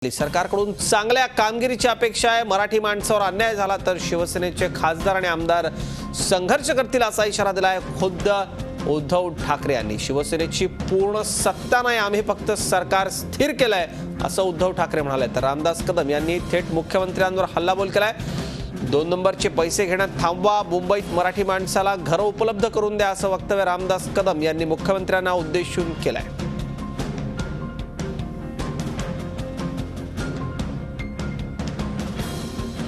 सरकारकडून चांगल्या कामगिरीची अपेक्षा आहे। मराठी माणसावर अन्याय झाला तर शिवसेनेचे खासदार आणि आमदार संघर्ष करतील असा इशारा दिलाय खुद्द उद्धव ठाकरे यांनी। शिवसेनेची पूर्ण सत्ता नाही, आम्ही फक्त सरकार स्थिर केलंय असं उद्धव ठाकरे म्हणाले। तर रामदास कदम यांनी थेट मुख्यमंत्र्यांवर हल्लाबोल केलाय। 2 नंबरचे पैसे घेण्यात थांबवा, मुंबईत मराठी माणसाला घर उपलब्ध करून द्या असं वक्तव्य रामदास कदम यांनी मुख्यमंत्र्यांना उद्देशून केलंय।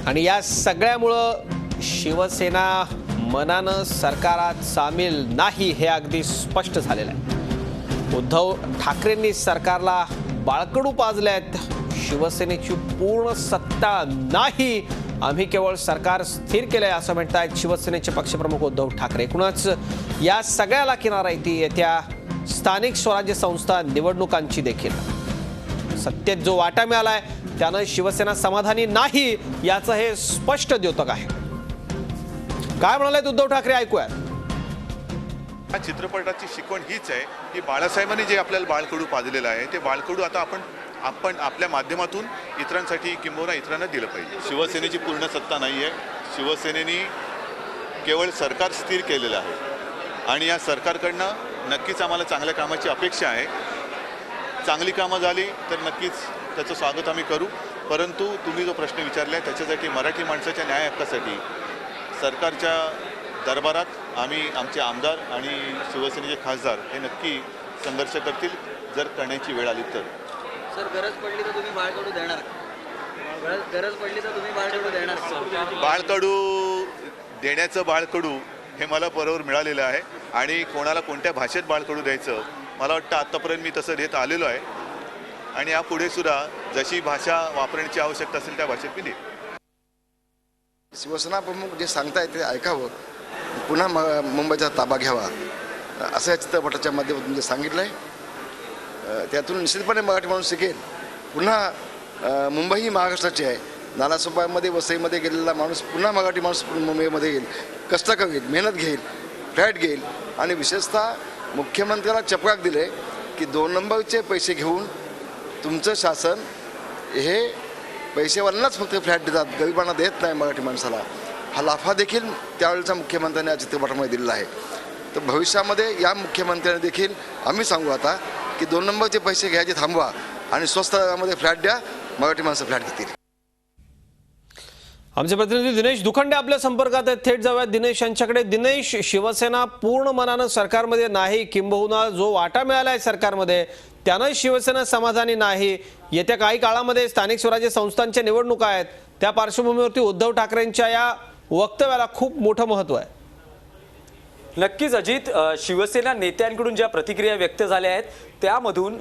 आणि या सगळ्यामुळे शिवसेना मनानं सरकारात सामील नाही हे अगदी स्पष्ट झालेलं आहे। उद्धव ठाकरेंनी सरकारला बाळकडू पाजलेत। शिवसेनेची पूर्ण सत्ता नाही, आम्ही केवळ सरकार स्थिर केलंय असं म्हणतात शिवसेनेचे पक्षप्रमुख उद्धव ठाकरे। एकूणच या सगळ्याला किनारा येते येत्या स्थानिक स्वराज्य संस्था निवडणुकांची देखील। सत्तेत जो वाटा मिळालाय त्यानं शिवसेना समाधानी नाही याचं हे स्पष्ट द्योतक आहे। काय म्हणाले उद्धव ठाकरे ऐकूया। या चित्रपटाची शिकवण हीच आहे की बाळासाहेबांनी जे आपल्याला बाळकडू पाजलेलं आहे ते बाळकडू आता आपण आपल्या माध्यमातून इतरांसाठी किंबहुना इतरांना दिलं पाहिजे। शिवसेनेची पूर्ण सत्ता नाही आहे, शिवसेनेने केवळ सरकार स्थिर केलेलं आहे आणि या सरकारकडनं नक्कीच आम्हाला चांगल्या कामाची अपेक्षा आहे। चांगली कामं झाली तर नक्कीच त्याचं स्वागत आम्ही करू, परंतु तुम्ही जो प्रश्न विचारला आहे त्याच्यासाठी मराठी माणसाच्या न्याय हक्कासाठी सरकारच्या दरबारात आम्ही आमचे आमदार आणि शिवसेनेचे खासदार हे नक्की संघर्ष करतील जर करण्याची वेळ आली तर। सर गरज पडली तर तुम्ही बाळकडू देणार? गरज पडली तर तुम्ही बाळकडू देणार? बाळकडू देण्याचं बाळकडू हे मला बरोबर मिळालेलं आहे आणि कोणाला कोणत्या भाषेत बाळकडू द्यायचं मला वाटतं आत्तापर्यंत मी तसं देत आलेलो आहे आणि यापुढे सुद्धा जशी भाषा वापरण्याची आवश्यकता असेल त्या भाषेत मी देईन। शिवसेना प्रमुख जे सांगतायत ते ऐकावं, पुन्हा मुंबईचा ताबा घ्यावा असं या चित्रपटाच्या माध्यमातून जे सांगितलं आहे त्यातून निश्चितपणे मराठी माणूस शिकेल। पुन्हा मुंबई ही महाराष्ट्राची आहे, नालासोपामध्ये वसईमध्ये गेलेला माणूस पुन्हा मराठी माणूस मुंबईमध्ये येईल, कष्ट करेल, मेहनत घेईल, फ्लॅट घेईल आणि विशेषतः मुख्यमंत्र्याला चपराक दिले की 2 नंबरचे पैसे घेऊन तुमचं शासन हे पैसेवाल्यांनाच फक्त फ्लॅट देतात, गरिबांना देत नाही मराठी माणसाला। हा लाफा देखील त्यावेळेचा मुख्यमंत्र्यांनी या चित्रपटामध्ये दिलेला आहे। तर भविष्यामध्ये या मुख्यमंत्र्यांनी देखील आम्ही सांगू आता की 2 नंबरचे पैसे घ्यायचे थांबवा आणि स्वस्त दरामध्ये फ्लॅट द्या, मराठी माणसं फ्लॅट घेतील। आमचे प्रतिनिधी दिनेश दुखंडे आपल्या संपर्कात आहेत, थेट जाऊयात दिनेश यांच्याकडे। दिनेश, शिवसेना पूर्ण मनानं सरकारमध्ये नाही, किंबहुना जो वाटा मिळालाय सरकारमध्ये त्यानं शिवसेना समाधानी नाही। येत्या काही काळामध्ये स्थानिक स्वराज्य संस्थांच्या निवडणुका आहेत, त्या पार्श्वभूमीवरती उद्धव ठाकरेंच्या या वक्तव्याला खूप मोठं महत्त्व आहे। नक्कीच अजित, शिवसेना नेत्यांकडून ज्या प्रतिक्रिया व्यक्त झाल्या आहेत त्यामधून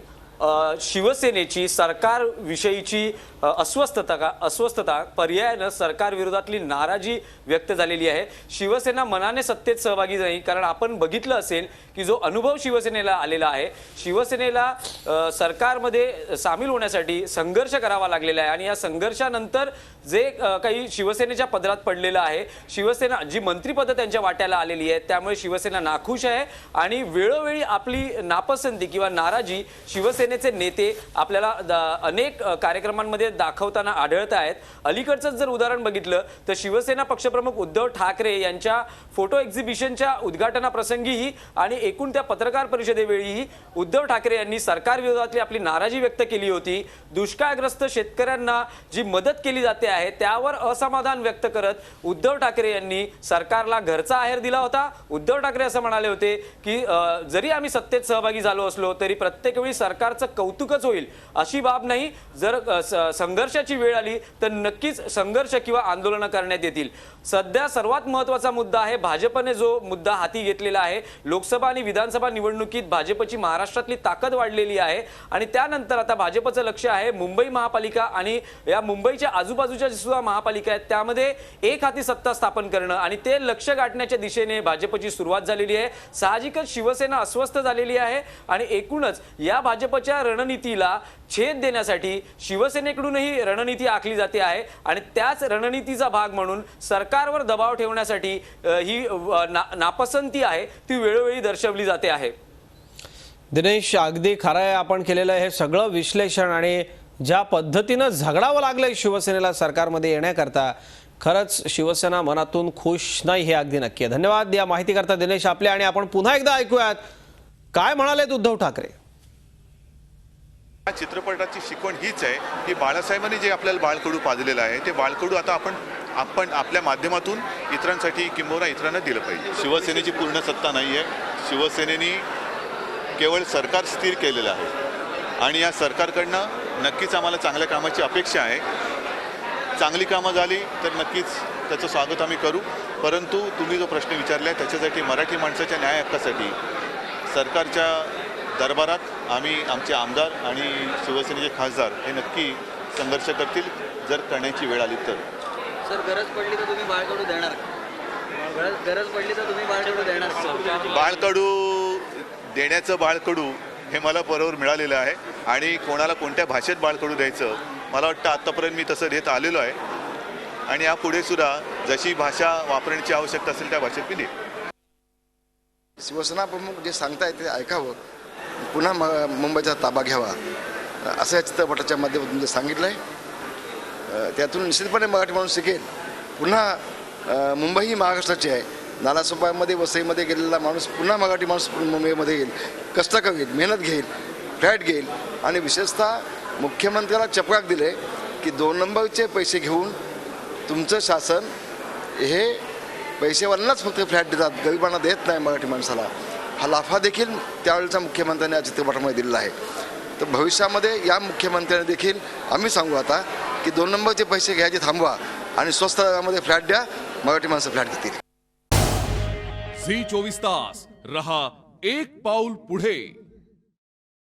शिवसेनेची सरकारविषयीची अस्वस्थता पर्यायानं सरकार विरोधातली नाराजी व्यक्त झालेली आहे। शिवसेना मनाने सत्तेत सहभागी नाही, कारण आपण बघितलं असेल की जो अनुभव शिवसेनेला आलेला आहे, शिवसेनेला सरकारमध्ये सामील होण्यासाठी संघर्ष करावा लागलेला आहे आणि या संघर्षानंतर जे काही शिवसेनेच्या पदरात पडलेलं आहे, शिवसेना जी मंत्रिपदं त्यांच्या वाट्याला आलेली आहेत त्यामुळे शिवसेना नाखुश आहे आणि वेळोवेळी आपली नापसंती किंवा नाराजी शिवसेनेचे नेते आपल्याला अनेक कार्यक्रमांमध्ये दाखवताना आढळत आहेत। अलीकडचं जर उदाहरण बघितलं तर शिवसेना पक्षप्रमुख उद्धव ठाकरे यांच्या फोटो एक्झिबिशनच्या उद्घाटनाप्रसंगीही आणि एकूण त्या पत्रकार परिषदेवेळीही उद्धव ठाकरे यांनी सरकार विरोधातली आपली नाराजी व्यक्त केली होती। दुष्काळग्रस्त शेतकऱ्यांना जी मदत केली जाते आहे त्यावर असमाधान व्यक्त करत उद्धव ठाकरे यांनी सरकारला घरचा आहेर दिला होता। उद्धव ठाकरे असं म्हणाले होते की जरी आम्ही सत्तेत सहभागी झालो असलो तरी प्रत्येक वेळी सरकारचं कौतुकच होईल अशी बाब नाही, जर संघर्षाची वेळ आली तर नक्कीच संघर्ष किंवा आंदोलन करण्यात येतील। सध्या सर्वात महत्त्वाचा मुद्दा आहे भाजपने जो मुद्दा हाती घेतलेला आहे। लोकसभा आणि विधानसभा निवडणुकीत भाजपची महाराष्ट्रातली ताकद वाढलेली आहे आणि त्यानंतर आता भाजपचं लक्ष आहे मुंबई महापालिका आणि या मुंबईच्या आजूबाजूच्या सुद्धा महापालिका आहेत त्यामध्ये एक हाती सत्ता स्थापन करणं आणि ते लक्ष्य गाठण्याच्या दिशेने भाजपची सुरुवात झालेली आहे। साहजिकच शिवसेना अस्वस्थ झालेली आहे आणि एकूणच या भाजपच्या रणनीतीला छेद देण्यासाठी शिवसेनेकडूनही रणनीती आखली जाते आहे आणि त्याच रणनीतीचा भाग म्हणून सरकारवर दबाव ठेवण्यासाठी ही नापसंती आहे ती वेळोवेळी दर्शवली जाते आहे। दिनेश, अगदी खरं आहे, आपण केलेलं हे सगळं विश्लेषण आणि ज्या पद्धतीनं झगडावं लागलंय शिवसेनेला सरकारमध्ये येण्याकरता, खरंच शिवसेना मनातून खुश नाही हे अगदी नक्की आहे. धन्यवाद या माहितीकरता दिनेश आपले. आणि आपण पुन्हा एकदा ऐकूयात काय म्हणालेत उद्धव ठाकरे. या चित्रपटाची शिकवण हीच आहे की बाळासाहेबांनी जे आपल्याला बाळकडू पाजलेलं आहे ते बाळकडू आता आपण आपल्या माध्यमातून इतरांसाठी किंबहुना इतरांना दिलं पाहिजे. शिवसेनेची पूर्ण सत्ता नाही आहे. शिवसेनेने केवळ सरकार स्थिर केलेलं आहे आणि या सरकारकडनं नक्कीच आम्हाला चांगल्या कामाची अपेक्षा आहे. चांगली कामं झाली तर नक्कीच त्याचं स्वागत आम्ही करू. परंतु तुम्ही जो प्रश्न विचारला आहे त्याच्यासाठी मराठी माणसाच्या न्याय हक्कासाठी सरकारच्या दरबारात आम्ही आमचे आमदार आणि शिवसेनेचे खासदार हे नक्की संघर्ष करतील जर करण्याची वेळ आली तर. सर गरज पडली तर तुम्ही बाळकडू देणार का? गरज पडली तर तुम्ही बाळकडू देणार का? बाळकडू देण्याचं बाळकडू हे मला बरोबर मिळालेलं आहे आणि कोणाला कोणत्या भाषेत बाळकडू द्यायचं मला वाटतं आत्तापर्यंत मी तसं देत आलेलो आहे आणि यापुढे सुद्धा जशी भाषा वापरण्याची आवश्यकता असेल त्या भाषेत मी देईन. शिवसेना प्रमुख जे सांगतायत ते ऐकावं, पुन्हा मुंबईचा ताबा घ्यावा असं या चित्रपटाच्या माध्यमातून जे सांगितलं आहे. त्यातून निश्चितपणे मराठी माणूस शिकेल. पुन्हा मुंबई ही महाराष्ट्राची आहे. नालासोपामध्ये वसईमध्ये गेलेला माणूस पुन्हा मराठी माणूस मुंबईमध्ये येईल, कष्ट करेल, मेहनत घेईल, फ्लॅट घेईल आणि विशेषतः मुख्यमंत्र्याला चपराक दिले की 2 नंबरचे पैसे घेऊन तुमचं शासन हे पैसेवाल्यांनाच फक्त फ्लॅट देतात, गरिबांना देत नाही मराठी माणसाला. हा लाफा देखील त्यावेळेचा मुख्यमंत्र्यांनी या चित्रपटामध्ये दिलेला आहे. तर भविष्यामध्ये या मुख्यमंत्र्यांनी देखील आम्ही सांगू आता की 2 नंबरचे पैसे घ्यायचे थांबवा आणि स्वस्त दरामध्ये फ्लॅट द्या, मराठी माणसं फ्लॅट घेतील. झी 24 तास रहा एक पाऊल पुढे.